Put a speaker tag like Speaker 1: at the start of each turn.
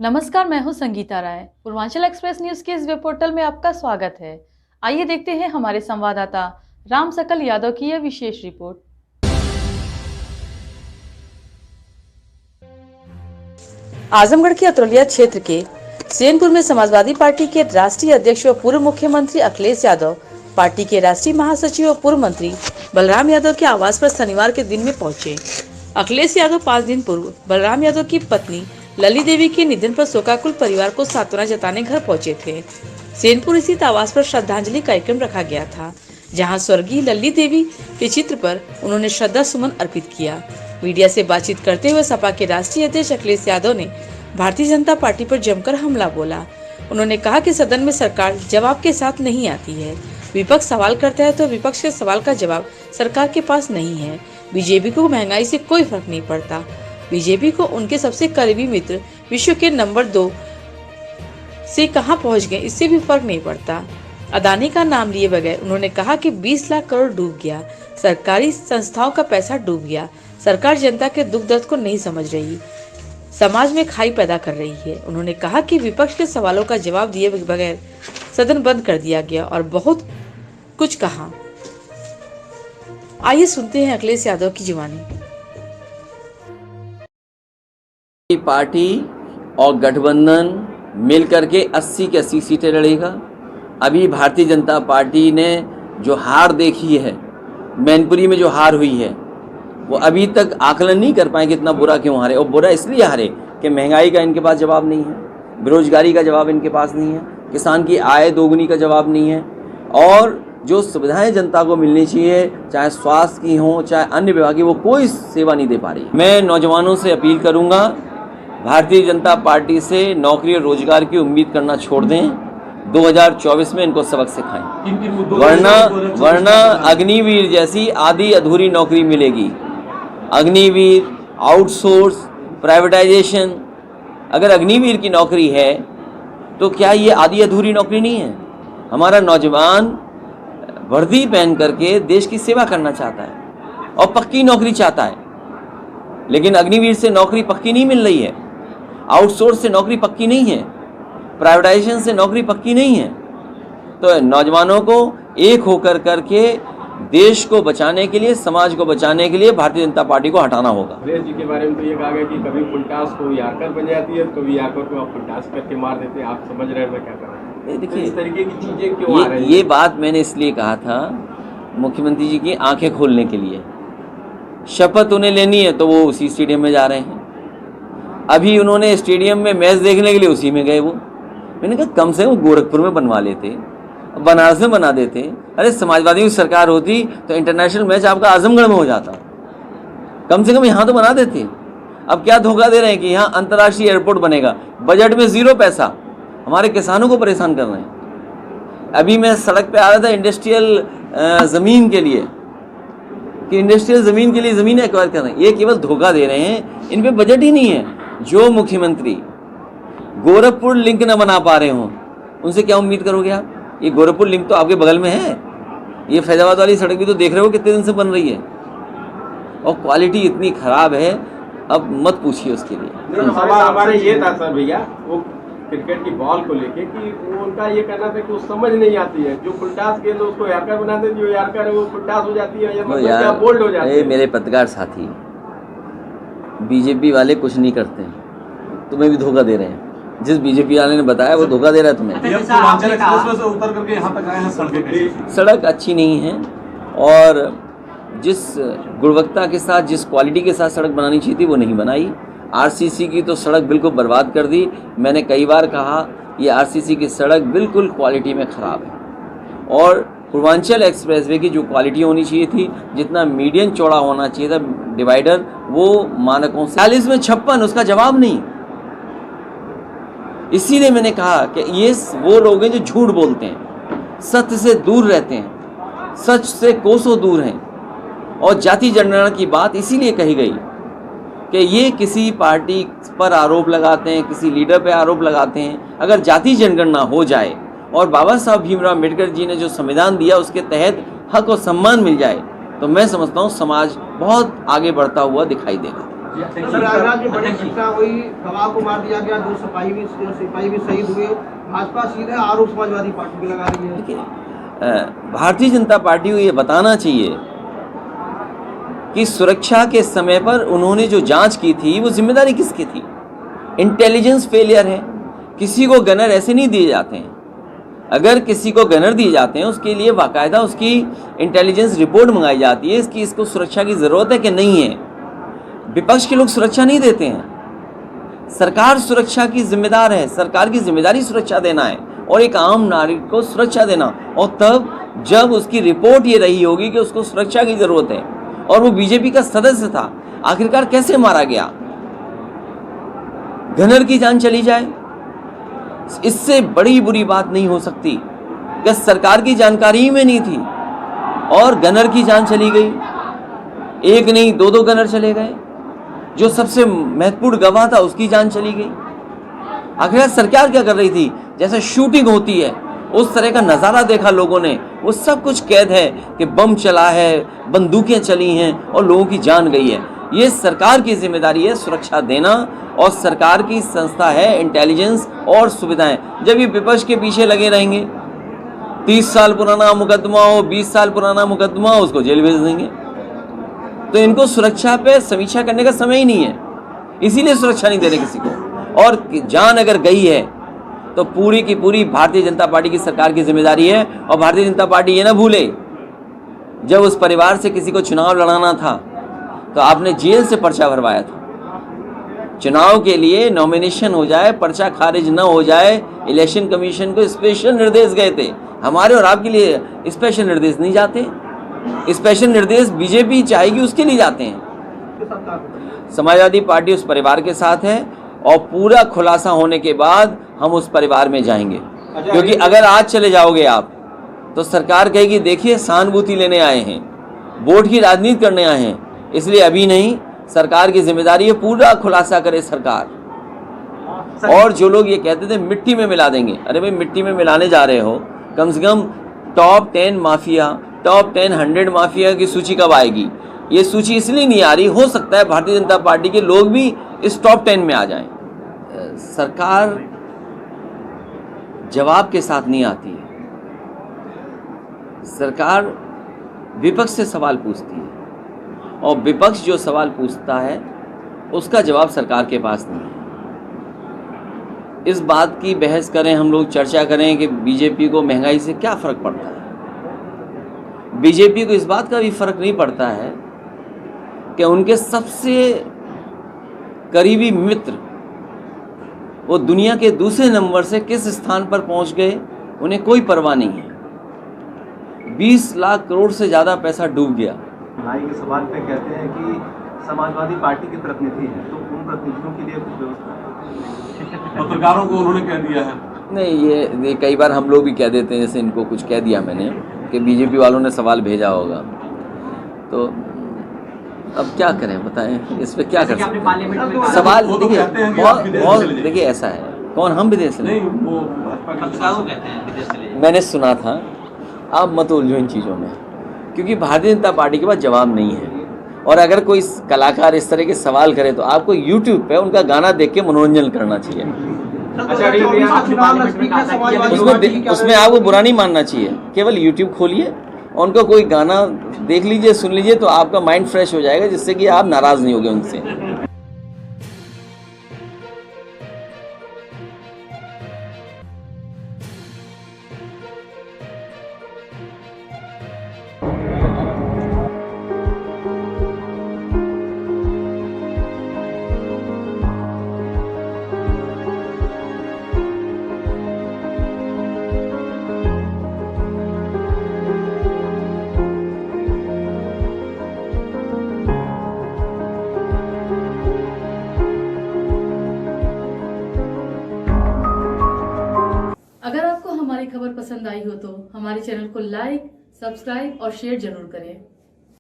Speaker 1: नमस्कार, मैं हूं संगीता राय। पूर्वांचल एक्सप्रेस न्यूज के इस वेब पोर्टल में आपका स्वागत है। आइए देखते हैं हमारे संवाददाता राम सकल यादव की यह विशेष रिपोर्ट।
Speaker 2: आजमगढ़ के अतरौलिया क्षेत्र के सेनपुर में समाजवादी पार्टी के राष्ट्रीय अध्यक्ष व पूर्व मुख्यमंत्री अखिलेश यादव पार्टी के राष्ट्रीय महासचिव और पूर्व मंत्री बलराम यादव के आवास पर शनिवार के दिन में पहुंचे। अखिलेश यादव 5 दिन पूर्व बलराम यादव की पत्नी लली देवी के निधन पर शोकाकुल परिवार को सांत्वना जताने घर पहुंचे थे। सेनपुर स्थित आवास पर श्रद्धांजलि कार्यक्रम रखा गया था, जहां स्वर्गीय लली देवी के चित्र पर उन्होंने श्रद्धा सुमन अर्पित किया। मीडिया से बातचीत करते हुए सपा के राष्ट्रीय अध्यक्ष अखिलेश यादव ने भारतीय जनता पार्टी पर जमकर हमला बोला। उन्होंने कहा कि सदन में सरकार जवाब के साथ नहीं आती है। विपक्ष सवाल करता है तो विपक्ष के सवाल का जवाब सरकार के पास नहीं है। बीजेपी को महंगाई से कोई फर्क नहीं पड़ता। बीजेपी को उनके सबसे करीबी मित्र विश्व के नंबर 2 से कहां पहुंच गए, इससे भी फर्क नहीं पड़ता। अदानी का नाम लिए बगैर उन्होंने कहा कि 20 लाख करोड़ डूब गया, सरकारी संस्थाओं का पैसा डूब गया। सरकार जनता के दुख दर्द को नहीं समझ रही, समाज में खाई पैदा कर रही है। उन्होंने कहा कि विपक्ष के सवालों का जवाब दिए बगैर सदन बंद कर दिया गया और बहुत कुछ कहा। आइए सुनते हैं अखिलेश यादव की जुबानी।
Speaker 3: पार्टी और गठबंधन मिलकर के 80 की 80 सीटें लड़ेगा। अभी भारतीय जनता पार्टी ने जो हार देखी है, मैनपुरी में जो हार हुई है, वो अभी तक आकलन नहीं कर पाए कि इतना बुरा क्यों हारे। और बुरा इसलिए हारे कि महंगाई का इनके पास जवाब नहीं है, बेरोजगारी का जवाब इनके पास नहीं है, किसान की आय दोगुनी का जवाब नहीं है, और जो सुविधाएं जनता को मिलनी चाहिए, चाहे स्वास्थ्य की हो चाहे अन्य विभाग की, वो कोई सेवा नहीं दे पा रही। मैं नौजवानों से अपील करूंगा, भारतीय जनता पार्टी से नौकरी और रोजगार की उम्मीद करना छोड़ दें। 2024 में इनको सबक सिखाएं, वरना अग्निवीर जैसी आधी अधूरी नौकरी मिलेगी। अग्निवीर, आउटसोर्स, प्राइवेटाइजेशन, अगर अग्निवीर की नौकरी है तो क्या ये आधी अधूरी नौकरी नहीं है? हमारा नौजवान वर्दी पहन करके देश की सेवा करना चाहता है और पक्की नौकरी चाहता है, लेकिन अग्निवीर से नौकरी पक्की नहीं मिल रही है, आउटसोर्स से नौकरी पक्की नहीं है, प्राइवेटाइजेशन से नौकरी पक्की नहीं है। तो नौजवानों को एक होकर करके देश को बचाने के लिए, समाज को बचाने के लिए भारतीय जनता पार्टी को हटाना होगा।
Speaker 4: अखिलेश जी के बारे में तो ये कहा गया कि कभी फुलटास को यारकर बन जाती है, कभी यारकर को आप फुलटास करके मार देते हैं। आप समझ रहे हैं मैं क्या कर रहा हूँ?
Speaker 3: देखिए,
Speaker 4: इस तरीके की चीजें क्यों आ रही हैं?
Speaker 3: ये बात मैंने इसलिए कहा था मुख्यमंत्री जी की आंखें खोलने के लिए। शपथ उन्हें लेनी है तो वो उसी स्टेडियम में जा रहे हैं। अभी उन्होंने स्टेडियम में मैच देखने के लिए उसी में गए। वो मैंने कहा कम से कम गोरखपुर में बनवा लेते, बनारस में बना देते। अरे समाजवादियों की सरकार होती तो इंटरनेशनल मैच आपका आजमगढ़ में हो जाता, कम से कम यहाँ तो बना देते। अब क्या धोखा दे रहे हैं कि यहाँ अंतर्राष्ट्रीय एयरपोर्ट बनेगा, बजट में 0 पैसा, हमारे किसानों को परेशान कर रहे हैं। अभी मैं सड़क पे आ रहा था इंडस्ट्रियल ज़मीन के लिए, कि इंडस्ट्रियल ज़मीन के लिए ज़मीनें एक्वायर कर रहे हैं। ये केवल धोखा दे रहे हैं, इन पे बजट ही नहीं है। जो मुख्यमंत्री गोरखपुर लिंक न बना पा रहे हों, उनसे क्या उम्मीद करोगे आप? ये गोरखपुर लिंक तो आपके बगल में है, ये फैजाबाद वाली सड़क भी तो देख रहे हो कितने दिन से बन रही है, और क्वालिटी इतनी खराब है, अब मत पूछिए उसके लिए।
Speaker 4: हमारे ये था सर भैया, वो क्रिकेट की बॉल को लेके कि वो उनका ये कहना था कि वो समझ नहीं आती है, जो फुलटास के उसको यारकर बना देती है, जो यारकर है वो फुलटास हो जाती है, या बोल्ड हो जाती है।
Speaker 3: मेरे पत्रकार साथी, बीजेपी वाले कुछ नहीं करते हैं, तुम्हें भी धोखा दे रहे हैं। जिस बीजेपी वाले ने बताया वो धोखा दे रहा है तुम्हें। सड़क अच्छी नहीं है, और जिस गुणवत्ता के साथ, जिस क्वालिटी के साथ सड़क बनानी चाहिए थी वो नहीं बनाई। आरसीसी की तो सड़क बिल्कुल बर्बाद कर दी। मैंने कई बार कहा ये आरसीसी की सड़क बिल्कुल क्वालिटी में ख़राब है, और पूर्वांचल एक्सप्रेसवे की जो क्वालिटी होनी चाहिए थी, जितना मीडियम चौड़ा होना चाहिए था डिवाइडर, वो मानकों से 40 में 56, उसका जवाब नहीं। इसीलिए मैंने कहा कि ये वो लोग हैं जो झूठ बोलते हैं, सत्य से दूर रहते हैं, सच से कोसों दूर हैं। और जाति जनगणना की बात इसीलिए कही गई कि ये किसी पार्टी पर आरोप लगाते हैं, किसी लीडर पर आरोप लगाते हैं। अगर जाति जनगणना हो जाए और बाबा साहब भीमराव अम्बेडकर जी ने जो संविधान दिया उसके तहत हक और सम्मान मिल जाए, तो मैं समझता हूँ समाज बहुत आगे बढ़ता हुआ दिखाई देगा।
Speaker 5: प्रयागराज में बड़ी घटना हुई, गवाह को मार दिया गया, 2 सिपाही भी शहीद हुए। भाजपा सीधे आरोप समाजवादी पार्टी पे लगा रही है।
Speaker 3: देखिए, भारतीय जनता पार्टी को ये बताना चाहिए कि सुरक्षा के समय पर उन्होंने जो जांच की थी वो जिम्मेदारी किसकी थी? इंटेलिजेंस फेलियर है। किसी को गनर ऐसे नहीं दिए जाते हैं। अगर किसी को गनर दिए जाते हैं उसके लिए बाकायदा उसकी इंटेलिजेंस रिपोर्ट मंगाई जाती है कि इसको सुरक्षा की ज़रूरत है कि नहीं है। विपक्ष के लोग सुरक्षा नहीं देते हैं। सरकार सुरक्षा की जिम्मेदार है। सरकार की जिम्मेदारी सुरक्षा देना है और एक आम नागरिक को सुरक्षा देना, और तब जब उसकी रिपोर्ट ये रही होगी कि उसको सुरक्षा की ज़रूरत है और वो बीजेपी का सदस्य था, आखिरकार कैसे मारा गया? गनर की जान चली जाए, इससे बड़ी बुरी बात नहीं हो सकती कि सरकार की जानकारी में नहीं थी और गनर की जान चली गई। एक नहीं 2 गनर चले गए। जो सबसे महत्वपूर्ण गवाह था उसकी जान चली गई। आखिर सरकार क्या कर रही थी? जैसे शूटिंग होती है उस तरह का नज़ारा देखा लोगों ने। वो सब कुछ कैद है कि बम चला है, बंदूकें चली हैं और लोगों की जान गई है। ये सरकार की जिम्मेदारी है सुरक्षा देना, और सरकार की संस्था है इंटेलिजेंस और सुविधाएं। जब ये विपक्ष के पीछे लगे रहेंगे, 30 साल पुराना मुकदमा हो, 20 साल पुराना मुकदमा हो, उसको जेल भेज देंगे। तो इनको सुरक्षा पे समीक्षा करने का समय ही नहीं है, इसीलिए सुरक्षा नहीं दे रहे किसी को। और जान अगर गई है तो पूरी की पूरी भारतीय जनता पार्टी की सरकार की जिम्मेदारी है। और भारतीय जनता पार्टी ये ना भूले, जब उस परिवार से किसी को चुनाव लड़ाना था तो आपने जेल से पर्चा भरवाया था। चुनाव के लिए नॉमिनेशन हो जाए, पर्चा खारिज न हो जाए, इलेक्शन कमीशन को स्पेशल निर्देश गए थे। हमारे और आपके लिए स्पेशल निर्देश नहीं जाते। स्पेशल निर्देश बीजेपी चाहेगी उसके लिए जाते हैं। समाजवादी पार्टी उस परिवार के साथ है और पूरा खुलासा होने के बाद हम उस परिवार में जाएंगे। क्योंकि अगर आज चले जाओगे आप तो सरकार कहेगी देखिए सहानुभूति लेने आए हैं, वोट की राजनीति करने आए हैं। इसलिए अभी नहीं, सरकार की जिम्मेदारी है पूरा खुलासा करे सरकार। और जो लोग ये कहते थे मिट्टी में मिला देंगे, अरे भाई मिट्टी में मिलाने जा रहे हो, कम से कम टॉप 10 माफिया, टॉप 10 100 माफिया की सूची कब आएगी? ये सूची इसलिए नहीं आ रही, हो सकता है भारतीय जनता पार्टी के लोग भी इस टॉप 10 में आ जाएं। सरकार जवाब के साथ नहीं आती है। सरकार विपक्ष से सवाल पूछती है और विपक्ष जो सवाल पूछता है उसका जवाब सरकार के पास नहीं है। इस बात की बहस करें, हम लोग चर्चा करें कि बीजेपी को महंगाई से क्या फ़र्क पड़ता है। बीजेपी को इस बात का भी फ़र्क नहीं पड़ता है कि उनके सबसे करीबी मित्र वो दुनिया के दूसरे नंबर से किस स्थान पर पहुंच गए, उन्हें कोई परवाह नहीं है। 20 लाख करोड़ से ज़्यादा पैसा डूब गया।
Speaker 6: भाई के सवाल पे कहते हैं कि समाजवादी पार्टी के प्रतिनिधि हैं, तो उन प्रतिनिधियों के लिए कुछ व्यवस्था है?
Speaker 7: पत्रकारों को उन्होंने कह दिया है।
Speaker 3: नहीं, ये कई बार हम लोग भी कह देते हैं, जैसे इनको कुछ कह दिया मैंने कि बीजेपी वालों ने सवाल भेजा होगा। तो अब क्या करें बताएं, इस पे क्या कर सकते हैं? सवाल देखिए बहुत देखिए ऐसा है, कौन हम विदेश से
Speaker 7: नहीं, वो पत्रकारों कहते हैं विदेश से।
Speaker 3: मैंने सुना था, आप मत उलझो इन चीज़ों में, क्योंकि भारतीय जनता पार्टी के पास जवाब नहीं है। और अगर कोई कलाकार इस तरह के सवाल करे तो आपको YouTube पे उनका गाना देख के मनोरंजन करना चाहिए। उसमें आपको बुरा नहीं मानना चाहिए। केवल YouTube खोलिए, उनका कोई गाना देख लीजिए, सुन लीजिए, तो आपका माइंड फ्रेश हो जाएगा, जिससे कि आप नाराज़ नहीं होगे उनसे।
Speaker 1: अगर आपको हमारी खबर पसंद आई हो तो हमारे चैनल को लाइक, सब्सक्राइब और शेयर जरूर करें।